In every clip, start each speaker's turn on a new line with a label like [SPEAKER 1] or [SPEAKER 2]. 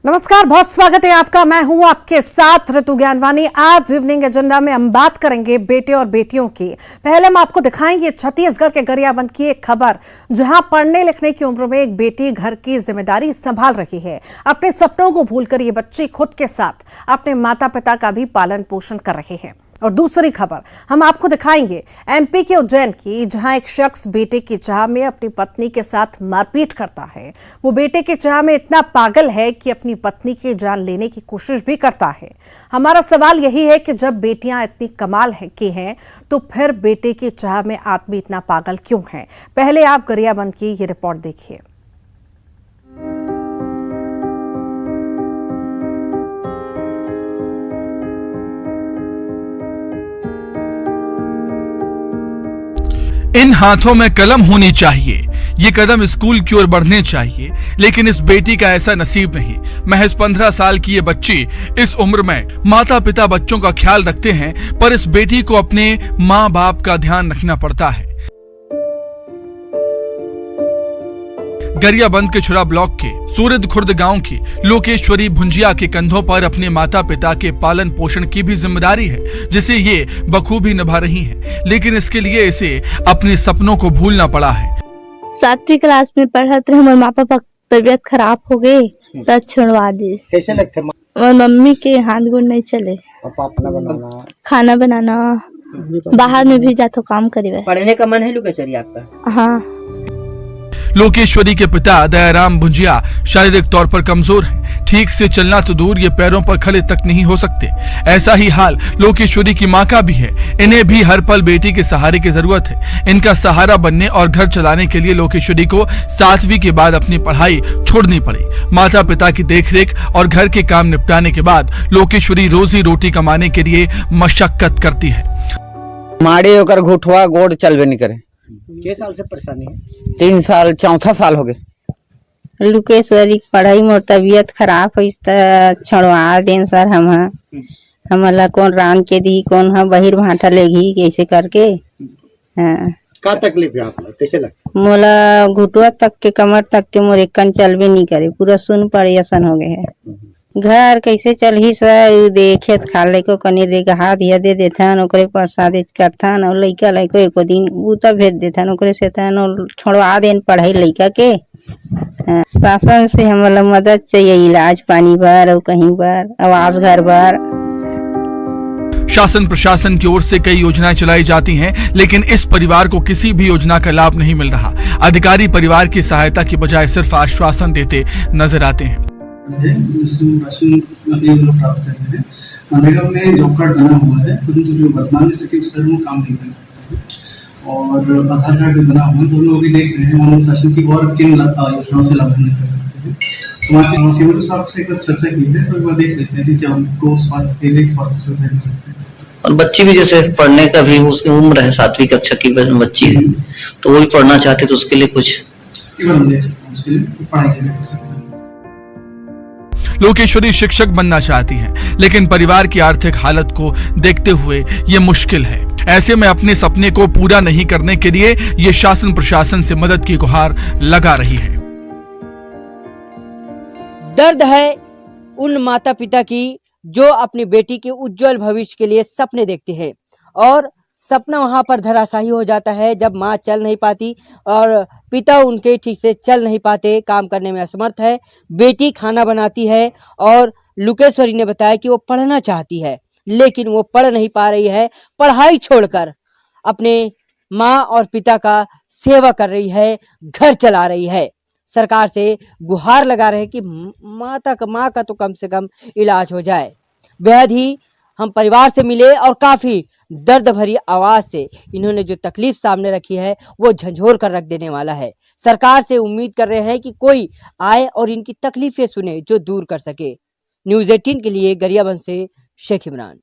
[SPEAKER 1] नमस्कार, बहुत स्वागत है आपका। मैं हूं आपके साथ ऋतु ज्ञानवानी। आज इवनिंग एजेंडा में हम बात करेंगे बेटे और बेटियों की। पहले हम आपको दिखाएंगे छत्तीसगढ़ के गरियाबंद की एक खबर, जहां पढ़ने लिखने की उम्र में एक बेटी घर की जिम्मेदारी संभाल रही है। अपने सपनों को भूलकर ये बच्ची खुद के साथ अपने माता पिता का भी पालन पोषण कर रही है। और दूसरी खबर हम आपको दिखाएंगे एमपी के उज्जैन की, जहां एक शख्स बेटे की चाह में अपनी पत्नी के साथ मारपीट करता है। वो बेटे के चाह में इतना पागल है कि अपनी पत्नी की जान लेने की कोशिश भी करता है। हमारा सवाल यही है कि जब बेटियां इतनी कमाल की हैं तो फिर बेटे की चाह में आदमी इतना पागल क्यों है। पहले आप गरियाबंद की ये रिपोर्ट देखिए।
[SPEAKER 2] इन हाथों में कलम होनी चाहिए, ये कदम स्कूल की ओर बढ़ने चाहिए, लेकिन इस बेटी का ऐसा नसीब नहीं। महज 15 साल की ये बच्ची इस उम्र में माता पिता बच्चों का ख्याल रखते हैं, पर इस बेटी को अपने माँ बाप का ध्यान रखना पड़ता है। गरियाबंद के छुरा ब्लॉक के सूरद खुर्द गांव की लोकेश्वरी भुंजिया के कंधों पर अपने माता पिता के पालन पोषण की भी जिम्मेदारी है, जिसे ये बखूबी निभा रही हैं। लेकिन इसके लिए इसे अपने सपनों को भूलना पड़ा है।
[SPEAKER 3] 7वीं क्लास में पढ़त रहे, हमारे माँ पापा तबियत खराब हो गई तो छुड़वा दी।
[SPEAKER 4] कैसे लगते?
[SPEAKER 3] और मम्मी के हाथ गुण नहीं चले, खाना बनाना, बाहर में भी जातो काम करे।
[SPEAKER 4] पढ़ने का मन है लोकेश्वरी आपका?
[SPEAKER 3] हाँ।
[SPEAKER 2] लोकेश्वरी के पिता दयाराम भुंजिया शारीरिक तौर पर कमजोर हैं। ठीक से चलना तो दूर, ये पैरों पर खड़े तक नहीं हो सकते। ऐसा ही हाल लोकेश्वरी की माँ का भी है। इन्हें भी हर पल बेटी के सहारे की जरूरत है। इनका सहारा बनने और घर चलाने के लिए लोकेश्वरी को 7वीं के बाद अपनी पढ़ाई छोड़नी पड़ी। माता पिता की देखरेख और घर के काम निपटाने के बाद लोकेश्वरी रोजी रोटी कमाने के लिए मशक्कत करती है।
[SPEAKER 5] माड़ी होकर घुटवा गोड़ चलबे नहीं करे।
[SPEAKER 4] किस साल से परेशानी है?
[SPEAKER 5] 3 साल 4था साल हो गए।
[SPEAKER 3] लोकेश्वरी की पढ़ाई मोर तबियत खराब है, छुड़वा दें सर। हमला कौन रान के दी, कौन हम बहिर भाटा लेगी कैसे करके। हाँ।
[SPEAKER 4] का तकलीफ है आपको? कैसे लगता?
[SPEAKER 3] मोला घुटवा तक के कमर तक के मोर एक चलबे नहीं करे, पूरा सुन पड़े असन हो गए है। घर कैसे चल ही सर, देखे खा ले को कनी ले हाथ दिया दे देथन, ओकरे प्रसाद करथन और लइका लइको एको दिन बूता भेज देथन, ओकरे से तन छोड़वा देन पढ़ाई लइका के। शासन से हमला मदद चाहिए, इलाज पानी बर और कहीं बर आवास घर बर।
[SPEAKER 2] शासन प्रशासन की ओर से कई योजनाएं चलाई जाती हैं, लेकिन इस परिवार को किसी भी योजना का लाभ नहीं मिल रहा। अधिकारी परिवार की सहायता की बजाय सिर्फ आश्वासन देते नजर आते हैं।
[SPEAKER 6] राशन अभी हम लोग प्राप्त कर रहे हैं। मनरेगा में जॉब कार्ड बना हुआ है, परंतु जो वर्तमान स्थिति उस पर वो काम नहीं कर सकते हैं। और आधार कार्ड भी बना हुआ है, तो हम लोग अभी देख रहे हैं मानव शासन की और किन योजनाओं से लाभान्वित कर सकते हैं। समाज के सीएम साहब से एक बार चर्चा की है, तो एक बार देख लेते हैं कि क्या उनको स्वास्थ्य के लिए स्वास्थ्य सुविधा दे सकते हैं।
[SPEAKER 7] और बच्ची भी जैसे पढ़ने का भी उसकी उम्र है, 7वीं कक्षा की बच्ची है, तो वो भी पढ़ना चाहते, तो उसके लिए कुछ
[SPEAKER 6] हम देख सकते हैं, उसके लिए पढ़ाई के लिए कर सकते हैं।
[SPEAKER 2] लोकेश्वरी शिक्षक बनना चाहती हैं, लेकिन परिवार की आर्थिक हालत को देखते हुए ये मुश्किल है। ऐसे में अपने सपने को पूरा नहीं करने के लिए ये शासन प्रशासन से मदद की गुहार लगा रही है।
[SPEAKER 8] दर्द है उन माता पिता की जो अपनी बेटी के उज्जवल भविष्य के लिए सपने देखते हैं और सपना वहां पर धराशायी हो जाता है जब माँ चल नहीं पाती और पिता उनके ठीक से चल नहीं पाते, काम करने में असमर्थ है। बेटी खाना बनाती है और लोकेश्वरी ने बताया कि वो पढ़ना चाहती है, लेकिन वो पढ़ नहीं पा रही है। पढ़ाई छोड़कर अपने माँ और पिता का सेवा कर रही है, घर चला रही है। सरकार से गुहार लगा रहे हैं कि माँ का तो कम से कम इलाज हो जाए। बेहद ही हम परिवार से मिले और काफी दर्द भरी आवाज से इन्होंने जो तकलीफ सामने रखी है वो झंझोर कर रख देने वाला है। सरकार से उम्मीद कर रहे हैं कि कोई आए और इनकी तकलीफें सुने जो दूर कर सके। न्यूज़ 18 के लिए गरियाबंद से शेख इमरान।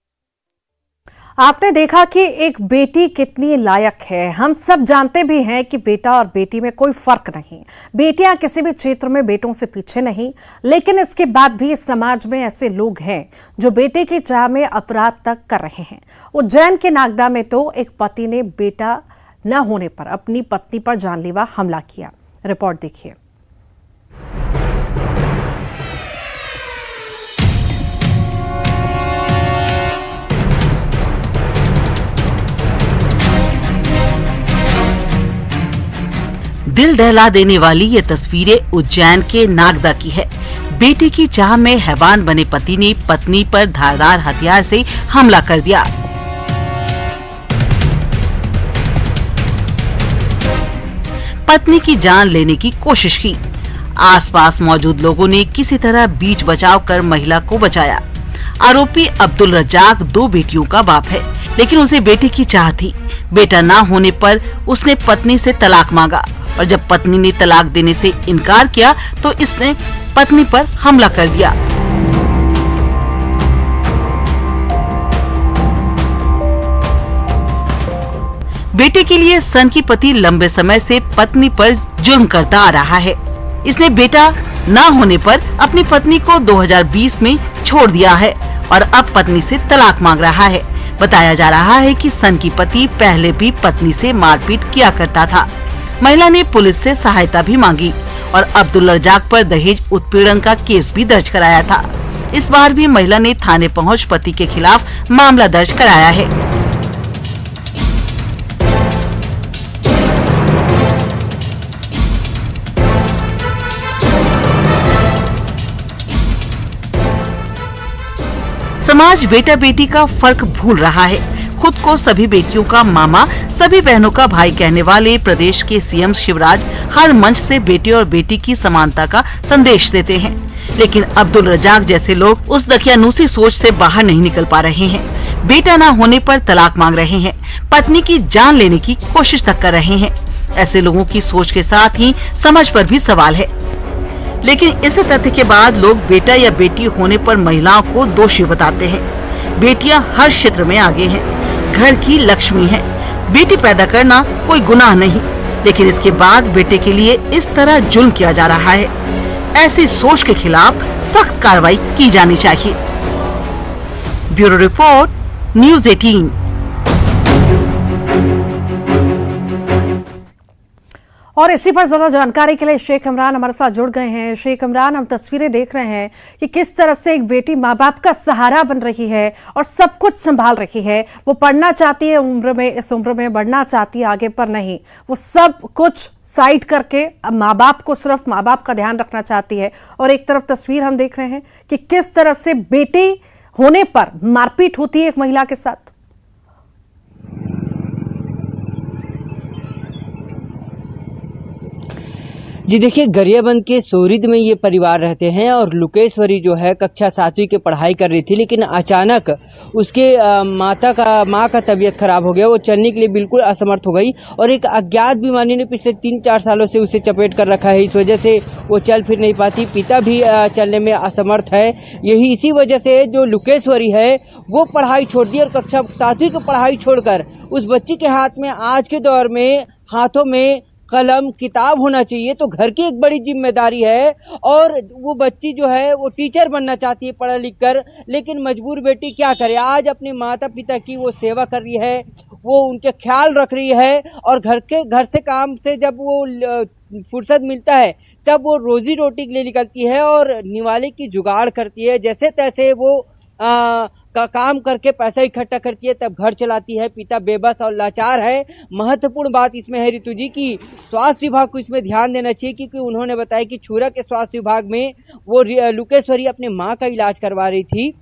[SPEAKER 1] आपने देखा कि एक बेटी कितनी लायक है। हम सब जानते भी हैं कि बेटा और बेटी में कोई फर्क नहीं, बेटियां किसी भी क्षेत्र में बेटों से पीछे नहीं। लेकिन इसके बाद भी समाज में ऐसे लोग हैं जो बेटे की चाह में अपराध तक कर रहे हैं। उज्जैन के नागदा में तो एक पति ने बेटा न होने पर अपनी पत्नी पर जानलेवा हमला किया। रिपोर्ट देखिए।
[SPEAKER 9] दिल दहला देने वाली ये तस्वीरें उज्जैन के नागदा की है। बेटी की चाह में हैवान बने पति ने पत्नी पर धारदार हथियार से हमला कर दिया। पत्नी की जान लेने की कोशिश की। आसपास मौजूद लोगों ने किसी तरह बीच बचाव कर महिला को बचाया। आरोपी अब्दुल रज्जाक 2 बेटियों का बाप है, लेकिन उसे बेटी की चाह थी। बेटा ना होने पर उसने पत्नी से तलाक मांगा और जब पत्नी ने तलाक देने से इनकार किया तो इसने पत्नी पर हमला कर दिया। बेटे के लिए सन की पति लंबे समय से पत्नी पर जुर्म करता आ रहा है। इसने बेटा ना होने पर अपनी पत्नी को 2020 में छोड़ दिया है और अब पत्नी से तलाक मांग रहा है। बताया जा रहा है कि सन की पति पहले भी पत्नी से मारपीट किया करता था। महिला ने पुलिस से सहायता भी मांगी और अब्दुल रज्जाक पर दहेज उत्पीड़न का केस भी दर्ज कराया था। इस बार भी महिला ने थाने पहुंच पति के खिलाफ मामला दर्ज कराया है। समाज बेटा बेटी का फर्क भूल रहा है। खुद को सभी बेटियों का मामा, सभी बहनों का भाई कहने वाले प्रदेश के सीएम शिवराज हर मंच से बेटे और बेटी की समानता का संदेश देते हैं, लेकिन अब्दुल रज्जाक जैसे लोग उस दकियानूसी सोच से बाहर नहीं निकल पा रहे हैं। बेटा न होने पर तलाक मांग रहे हैं, पत्नी की जान लेने की कोशिश तक कर रहे हैं। ऐसे लोगों की सोच के साथ ही समझ पर भी सवाल है। लेकिन इस तथ्य के बाद लोग बेटा या बेटी होने पर महिलाओं को दोषी बताते हैं। बेटियां हर क्षेत्र में आगे हैं, घर की लक्ष्मी हैं। बेटी पैदा करना कोई गुनाह नहीं, लेकिन इसके बाद बेटे के लिए इस तरह जुल्म किया जा रहा है। ऐसी सोच के खिलाफ सख्त कार्रवाई की जानी चाहिए। Bureau report, news 18।
[SPEAKER 1] और इसी पर ज्यादा जानकारी के लिए शेख इमरान हमारे साथ जुड़ गए हैं। शेख इमरान, हम तस्वीरें देख रहे हैं कि किस तरह से एक बेटी माँ बाप का सहारा बन रही है और सब कुछ संभाल रही है। वो पढ़ना चाहती है, इस उम्र में बढ़ना चाहती है आगे, पर नहीं, वो सब कुछ साइड करके अब माँ बाप को, सिर्फ माँ बाप का ध्यान रखना चाहती है। और एक तरफ तस्वीर हम देख रहे हैं कि किस तरह से बेटी होने पर मारपीट होती है एक महिला के साथ।
[SPEAKER 8] जी देखिए, गरियाबंद के सोरिद में ये परिवार रहते हैं और लुकेश्वरी जो है कक्षा 7वीं की पढ़ाई कर रही थी, लेकिन अचानक उसके माँ का तबीयत खराब हो गया। वो चलने के लिए बिल्कुल असमर्थ हो गई और एक अज्ञात बीमारी ने पिछले 3-4 सालों से उसे चपेट कर रखा है। इस वजह से वो चल फिर नहीं पाती। पिता भी चलने में असमर्थ है। इसी वजह से जो लुकेश्वरी है वो पढ़ाई छोड़ दी और कक्षा 7वीं की पढ़ाई छोड़कर उस बच्ची के हाथ में आज के दौर में हाथों में कलम किताब होना चाहिए, तो घर की एक बड़ी जिम्मेदारी है। और वो बच्ची जो है वो टीचर बनना चाहती है पढ़ लिख कर, लेकिन मजबूर बेटी क्या करे। आज अपने माता पिता की वो सेवा कर रही है, वो उनके ख्याल रख रही है और घर से काम से जब वो फुर्सत मिलता है तब वो रोजी रोटी के लिए निकलती है और निवाले की जुगाड़ करती है। जैसे तैसे वो का काम करके पैसा इकट्ठा करती है, तब घर चलाती है। पिता बेबस और लाचार है। महत्वपूर्ण बात इसमें है ऋतु जी की स्वास्थ्य विभाग को इसमें ध्यान देना चाहिए, क्योंकि उन्होंने बताया कि छुरा के स्वास्थ्य विभाग में वो लुकेश्वरी अपने माँ का इलाज करवा रही थी,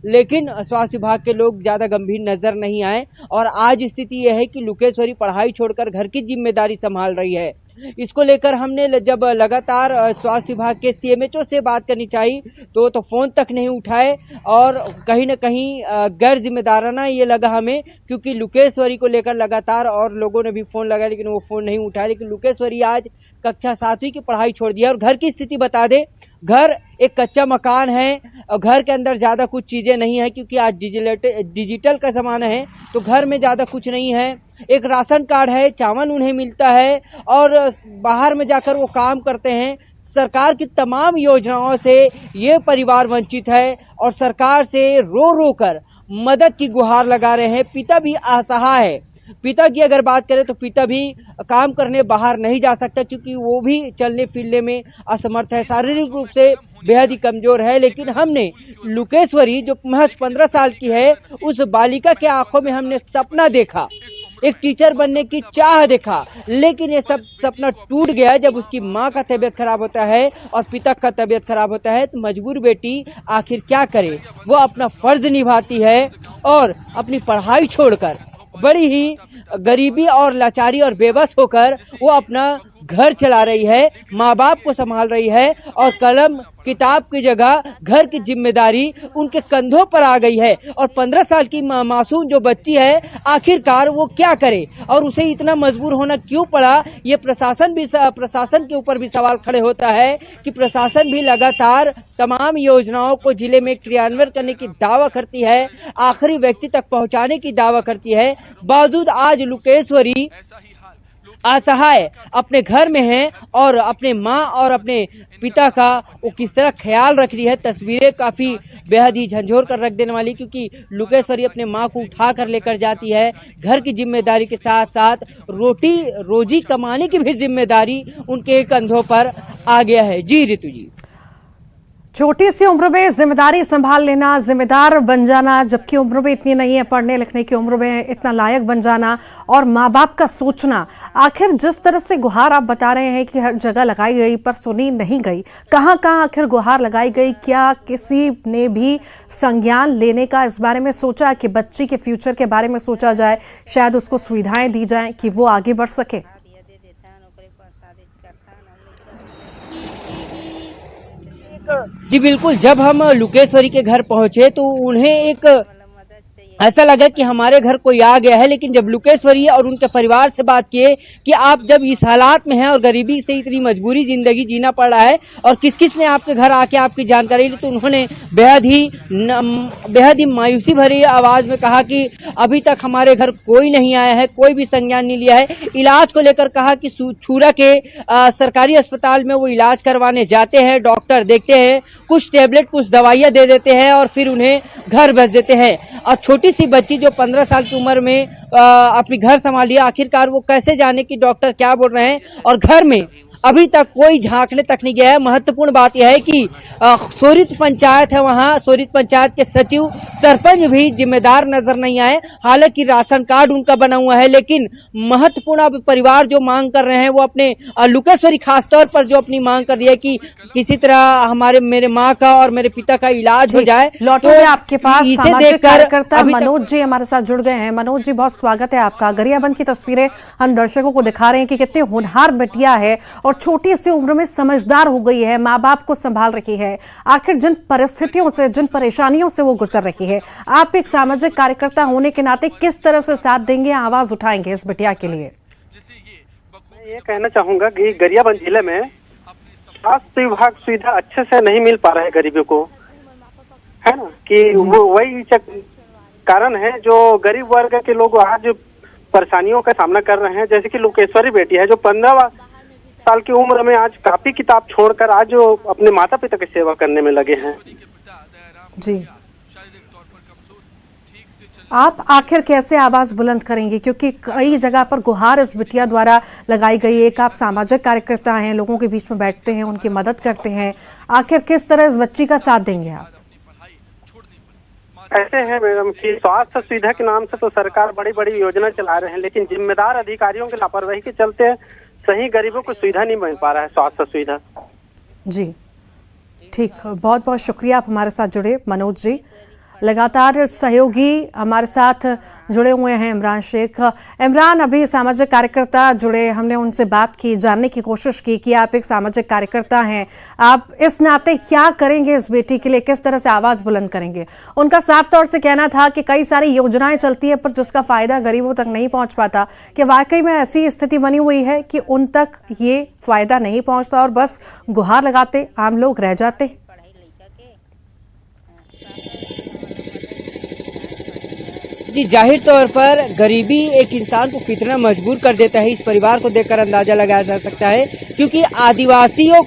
[SPEAKER 8] लेकिन स्वास्थ्य विभाग के लोग ज्यादा गंभीर नजर नहीं आए। और आज स्थिति यह है कि लुकेश्वरी पढ़ाई छोड़कर घर की जिम्मेदारी संभाल रही है। इसको लेकर हमने जब लगातार स्वास्थ्य विभाग के सीएमएचओ से बात करनी चाहिए तो फोन तक नहीं उठाए और कहीं न कहीं गैर जिम्मेदाराना ये लगा हमें, क्योंकि लुकेश्वरी को लेकर लगातार और लोगों ने भी फोन लगाया लेकिन वो फोन नहीं उठाया। लेकिन लुकेश्वरी आज कक्षा 7वीं की पढ़ाई छोड़ दिया। और घर की स्थिति बता दे, घर एक कच्चा मकान है और घर के अंदर ज्यादा कुछ चीजें नहीं है, क्योंकि आज डिजिटल का जमाना है, तो घर में ज्यादा कुछ नहीं है। एक राशन कार्ड है, चावल उन्हें मिलता है और बाहर में जाकर वो काम करते हैं। सरकार की तमाम योजनाओं से ये परिवार वंचित है और सरकार से रो रो कर मदद की गुहार लगा रहे हैं। पिता भी असहाय है। पिता की अगर बात करें तो पिता भी काम करने बाहर नहीं जा सकता, क्योंकि वो भी चलने फिरने में असमर्थ है, शारीरिक रूप से बेहद ही कमजोर है। लेकिन हमने लुकेश्वरी जो महज 15 साल की है, उस बालिका के आंखों में हमने सपना देखा एक टीचर बनने की चाह देखा, लेकिन ये सब सपना टूट गया जब उसकी माँ का तबीयत खराब होता है और पिता का तबीयत खराब होता है। तो मजबूर बेटी आखिर क्या करे, वो अपना फर्ज निभाती है और अपनी पढ़ाई छोड़कर बड़ी ही गरीबी और लाचारी और बेबस होकर वो अपना घर चला रही है, माँ बाप को संभाल रही है और कलम किताब की जगह घर की जिम्मेदारी उनके कंधों पर आ गई है। और 15 साल की मासूम जो बच्ची है, आखिरकार वो क्या करे और उसे इतना मजबूर होना क्यों पड़ा, ये प्रशासन के ऊपर भी सवाल खड़े होता है कि प्रशासन भी लगातार तमाम योजनाओं को जिले में क्रियान्वयन करने की दावा करती है, आखिरी व्यक्ति तक पहुंचाने की दावा करती है। बावजूद आज लुकेश्वरी असहाय अपने घर में है और अपने माँ और अपने पिता का वो किस तरह ख्याल रख रही है, तस्वीरें काफी बेहद ही झंझोर कर रख देने वाली, क्योंकि लुकेश्वरी अपने माँ को उठा कर लेकर जाती है। घर की जिम्मेदारी के साथ साथ रोटी रोजी कमाने की भी जिम्मेदारी उनके कंधों पर आ गया है। जी ऋतु जी,
[SPEAKER 1] छोटी सी उम्र में जिम्मेदारी संभाल लेना, जिम्मेदार बन जाना, जबकि उम्र में इतनी नहीं है, पढ़ने लिखने की उम्र में इतना लायक बन जाना और माँ बाप का सोचना। आखिर जिस तरह से गुहार आप बता रहे हैं कि हर जगह लगाई गई पर सुनी नहीं गई, कहाँ कहाँ आखिर गुहार लगाई गई? क्या किसी ने भी संज्ञान लेने का इस बारे में सोचा कि बच्ची के फ्यूचर के बारे में सोचा जाए, शायद उसको सुविधाएं दी जाएं कि वो आगे बढ़ सके?
[SPEAKER 8] जी बिल्कुल, जब हम लुकेश्वरी के घर पहुंचे तो उन्हें एक ऐसा लगा कि हमारे घर कोई आ गया है। लेकिन जब लुकेश्वरी और उनके परिवार से बात किए कि आप जब इस हालात में हैं और गरीबी से इतनी मजबूरी जिंदगी जीना पड़ रहा है और किस किस ने आपके घर आके आपकी जानकारी ली, तो उन्होंने बेहद ही मायूसी भरी आवाज में कहा कि अभी तक हमारे घर कोई नहीं आया है, कोई भी संज्ञान नहीं लिया है। इलाज को लेकर कहा कि छूरा के सरकारी अस्पताल में वो इलाज करवाने जाते हैं, डॉक्टर देखते हैं, कुछ टेबलेट कुछ दवाइयाँ दे देते हैं और फिर उन्हें घर भेज देते हैं। और छोटी सी बच्ची जो 15 साल की उम्र में अपनी घर संभाली, आखिरकार वो कैसे जाने कि डॉक्टर क्या बोल रहे हैं, और घर में अभी तक कोई झांकने तक नहीं गया है। महत्वपूर्ण बात यह है कि सोरित पंचायत है, वहां सोरित पंचायत के सचिव सरपंच भी जिम्मेदार नजर नहीं आए। हालांकि राशन कार्ड उनका बना हुआ है, लेकिन महत्वपूर्ण अब परिवार जो मांग कर रहे हैं वो अपने लुकेश्वरी खासतौर पर जो अपनी मांग कर रही है कि किसी तरह मेरे माँ का और मेरे पिता का इलाज हो जाए।
[SPEAKER 1] लौटूंगे आपके पास।
[SPEAKER 8] इसे
[SPEAKER 1] सामाजिक
[SPEAKER 8] देखकर
[SPEAKER 1] कार्यकर्ता मनोज जी हमारे साथ जुड़ गए हैं। मनोज जी, बहुत स्वागत है आपका। गरियाबंद की तस्वीरें हम दर्शकों को दिखा रहे हैं कि कितनी होनहार बिटिया है और छोटी सी उम्र में समझदार हो गई है, माँ बाप को संभाल रही है। आखिर जिन परिस्थितियों से, जिन परेशानियों से वो गुजर रही है, आप एक सामाजिक कार्यकर्ता होने के नाते किस तरह से साथ देंगे, आवाज उठाएंगे इस बिटिया के लिए?
[SPEAKER 10] मैं ये कहना चाहूंगा कि गरियाबंद जिले में स्वास्थ्य विभाग सुविधा अच्छे से नहीं मिल पा रहा है गरीबों को, है ना, कि वो वही कारण है जो गरीब वर्ग के लोग आज परेशानियों का सामना कर रहे हैं। जैसे कि लुकेश्वरी बेटी है जो 15 साल की उम्र में आज कॉपी किताब छोड़कर आज अपने माता पिता की सेवा करने में लगे हैं।
[SPEAKER 1] जी, आप आखिर कैसे आवाज बुलंद करेंगे, क्योंकि कई जगह पर गुहार इस बिटिया द्वारा लगाई गई। एक आप सामाजिक कार्यकर्ता हैं, लोगों के बीच में बैठते हैं, उनकी मदद करते हैं, आखिर किस तरह इस बच्ची का साथ देंगे आप?
[SPEAKER 10] ऐसे है मैडम कि स्वास्थ्य सुविधा के नाम से तो सरकार बड़ी बड़ी योजना चला रहे हैं, लेकिन जिम्मेदार अधिकारियों के लापरवाही के चलते सही गरीबों को सुविधा नहीं मिल पा रहा है, स्वास्थ्य सुविधा।
[SPEAKER 1] जी ठीक, बहुत बहुत शुक्रिया आप हमारे साथ जुड़े मनोज जी। लगातार सहयोगी हमारे साथ जुड़े हुए हैं इमरान शेख। इमरान, अभी सामाजिक कार्यकर्ता जुड़े, हमने उनसे बात की, जानने की कोशिश की कि आप एक सामाजिक कार्यकर्ता हैं, आप इस नाते क्या करेंगे इस बेटी के लिए, किस तरह से आवाज़ बुलंद करेंगे? उनका साफ तौर से कहना था कि कई सारी योजनाएं चलती है पर जिसका फ़ायदा गरीबों तक नहीं पहुंच पाता। कि वाकई में ऐसी स्थिति बनी हुई है कि उन तक ये फ़ायदा नहीं पहुँचता और बस गुहार लगाते आम लोग रह जाते हैं?
[SPEAKER 8] जी, जाहिर तौर पर गरीबी एक इंसान को कितना मजबूर कर देता है, इस परिवार को देखकर अंदाजा लगाया जा सकता है। क्योंकि आदिवासियों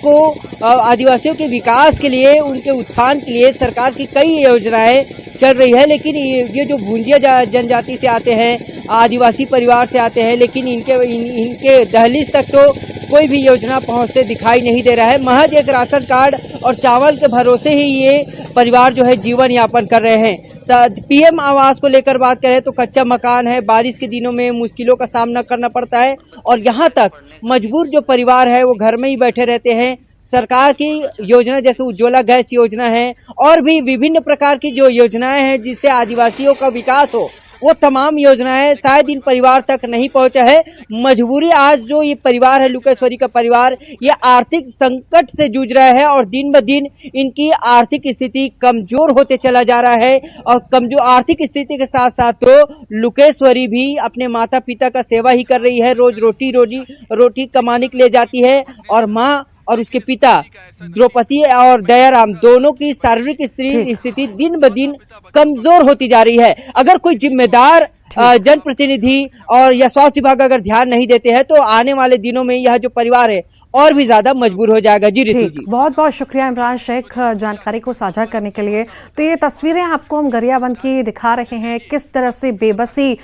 [SPEAKER 8] के विकास के लिए, उनके उत्थान के लिए सरकार की कई योजनाएं चल रही है, लेकिन ये जो भूंजिया जनजाति से आते हैं, आदिवासी परिवार से आते हैं, लेकिन इनके दहलीज तक तो कोई भी योजना पहुंचते दिखाई नहीं दे रहा है। महज एक राशन कार्ड और चावल के भरोसे ही ये परिवार जो है जीवन यापन कर रहे हैं। पीएम आवास को लेकर बात करें तो कच्चा मकान है, बारिश के दिनों में मुश्किलों का सामना करना पड़ता है और यहाँ तक मजबूर जो परिवार है वो घर में ही बैठे रहते हैं। सरकार की योजना जैसे उज्ज्वला गैस योजना है और भी विभिन्न प्रकार की जो योजनाएं हैं जिससे आदिवासियों का विकास हो, वो तमाम योजनाएं शायद इन परिवार तक नहीं पहुंचा है। मजबूरी आज जो ये परिवार है, लुकेश्वरी का परिवार, ये आर्थिक संकट से जूझ रहा है और दिन ब दिन इनकी आर्थिक स्थिति कमजोर होते चला जा रहा है और कमजोर आर्थिक स्थिति के साथ साथ तो लुकेश्वरी भी अपने माता पिता का सेवा ही कर रही है। रोज रोटी कमाने के लिए जाती है और माँ और उसके पिता द्रौपदी और दयाराम दोनों की शारीरिक स्थिति दिन ब दिन कमजोर होती जा रही है। अगर कोई जिम्मेदार जनप्रतिनिधि और या स्वास्थ्य विभाग अगर ध्यान नहीं देते हैं तो आने वाले दिनों में यह जो परिवार है और भी ज्यादा मजबूर हो जाएगा। जी रितु जी,
[SPEAKER 1] बहुत बहुत शुक्रिया इमरान शेख जानकारी को साझा करने के लिए। तो ये तस्वीरें आपको हम गरियाबंद की दिखा रहे हैं, किस तरह से बेबसी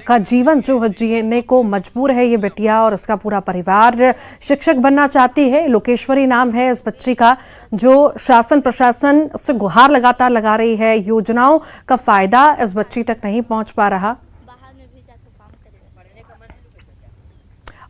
[SPEAKER 1] का जीवन जो जीने को मजबूर है ये बिटिया और उसका पूरा परिवार। शिक्षक बनना चाहती है, लोकेश्वरी नाम है इस बच्ची का, जो शासन प्रशासन से गुहार लगातार लगा रही है। योजनाओं का फायदा इस बच्ची तक नहीं पहुंच पा रहा।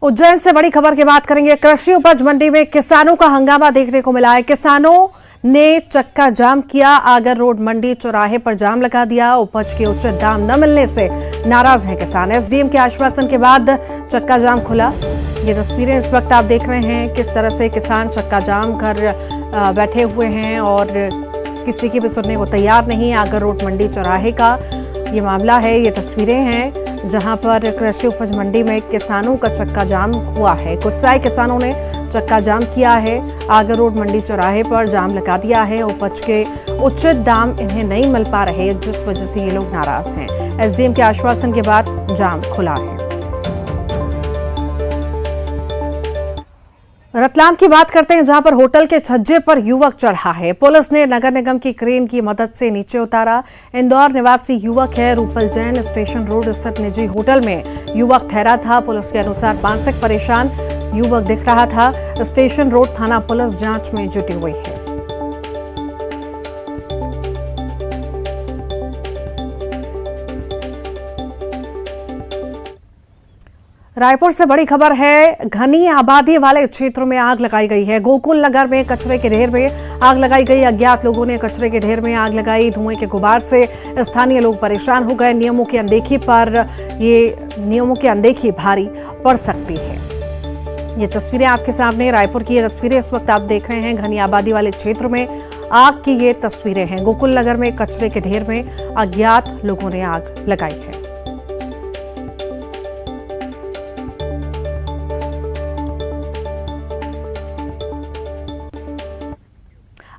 [SPEAKER 1] उज्जैन से बड़ी खबर की बात करेंगे। कृषि उपज मंडी में किसानों का हंगामा देखने को मिला है। किसानों ने चक्का जाम किया, आगर रोड मंडी चौराहे पर जाम लगा दिया। उपज के उचित दाम न मिलने से नाराज हैं किसान। एसडीएम के आश्वासन के बाद चक्का जाम खुला। ये तस्वीरें इस वक्त आप देख रहे हैं, किस तरह से किसान चक्का जाम कर बैठे हुए हैं और किसी की भी सुनने को तैयार नहीं। आगर रोड मंडी चौराहे का ये मामला है, ये तस्वीरें हैं जहां पर कृषि उपज मंडी में किसानों का चक्का जाम हुआ है। गुस्साए किसानों ने चक्का जाम किया है, आगर रोड मंडी चौराहे पर जाम लगा दिया है। उपज के उचित दाम इन्हें नहीं मिल पा रहे, जिस वजह से ये लोग नाराज हैं। एसडीएम के आश्वासन के बाद जाम खुला है। रतलाम की बात करते हैं, जहां पर होटल के छज्जे पर युवक चढ़ा है। पुलिस ने नगर निगम की क्रेन की मदद से नीचे उतारा। इंदौर निवासी युवक है रूपल जैन। स्टेशन रोड स्थित निजी होटल में युवक ठहरा था। पुलिस के अनुसार मानसिक परेशान युवक दिख रहा था। स्टेशन रोड थाना पुलिस जांच में जुटी हुई है। रायपुर से बड़ी खबर है, घनी आबादी वाले क्षेत्रों में आग लगाई गई है। गोकुल नगर में कचरे के ढेर में आग लगाई गई। अज्ञात लोगों ने कचरे के ढेर में आग लगाई। धुएं के गुबार से स्थानीय लोग परेशान हो गए। नियमों की अनदेखी भारी पड़ सकती है। ये तस्वीरें आपके सामने, रायपुर की ये तस्वीरें इस वक्त आप देख रहे हैं। घनी आबादी वाले क्षेत्र में आग की ये तस्वीरें हैं। गोकुल नगर में कचरे के ढेर में अज्ञात लोगों ने आग लगाई है।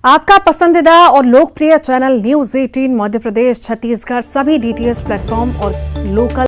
[SPEAKER 1] आपका पसंदीदा और लोकप्रिय चैनल न्यूज 18 मध्य प्रदेश, छत्तीसगढ़ सभी डीटीएच प्लेटफॉर्म और लोकल